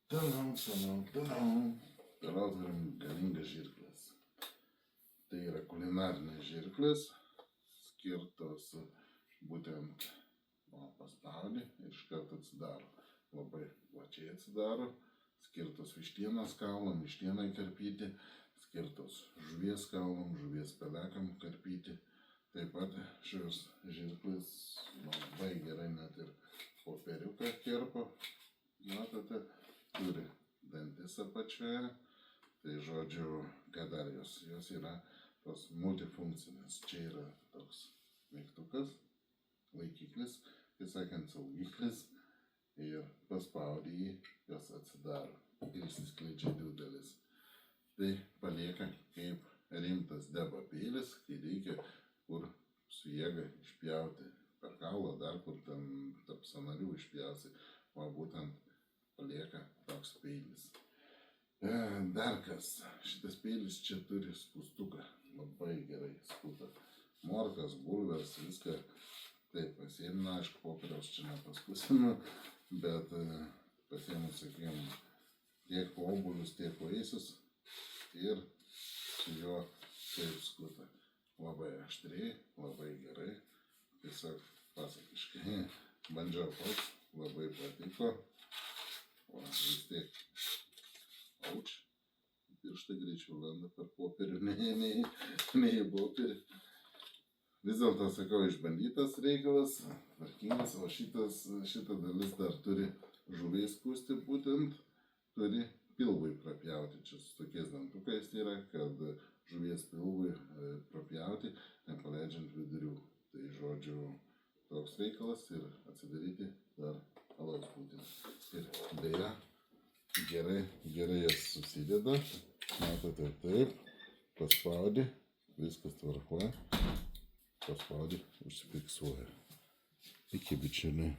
Toliau turim galingas žirkles. Tai yra kulinarinės žirklės, skirtos būtent paspaudi ir iš karto atsidaro. Labai plačiai atsidaro, skirtos vištienos kaulam, vištienai karpyti, skirtos žuvies kaulam, žuvies pelekam karpyti. Taip pat šios žirklės labai gerai net ir popieriuką kirpo. Matote, turi dantis apačioje. Tai žodžiu, ką dar jos yra tos multifunkcinės. Čia yra toks mygtukas, laikiklis, kaip sakant, saugiklis. Ir paspaudi jį, jos atsidaro ir išsiskleidžia dvi dalis. Tai palieka kaip rimtas deba peilis, kai reikia kur su jėga išpjauti per kaulą, dar kur ten tarp sąnarių išpjausi, o būtent palieka toks peilis. Dar kas, šitas peilis čia turi skustuką, labai gerai skuta. Morkas, bulves, viską taip pasiėmina, aišku, popieriaus čia nepaskusinu, bet pasiėmė, sakykime, tiek obuolius, tiek vaisius ir su juo taip skuta. Labai aštriai, labai gerai, tiesiog pasakiškai. Bandžiau pats, labai patiko. O vis tiek, auč, pirštai greičiau lenda per popierių, nei į popierį. Vis dėlto, sakau, išbandytas reikalas, tvarkingas, o šita dalis dar turi žuviai skusti būtent, turi pilvui prapjauti. Čia su tokiais dantukais yra, kad žuvies pilvui prapjauti, nepaleidžiant vidurių. Tai žodžiu, toks reikalas ir atsidaryti dar alaus būtina. Ir beje, gerai jas susideda, matote taip, paspaudi, viskas tvarkoja. Paspaudi, užsifiksuoja. Iki bičiuliai.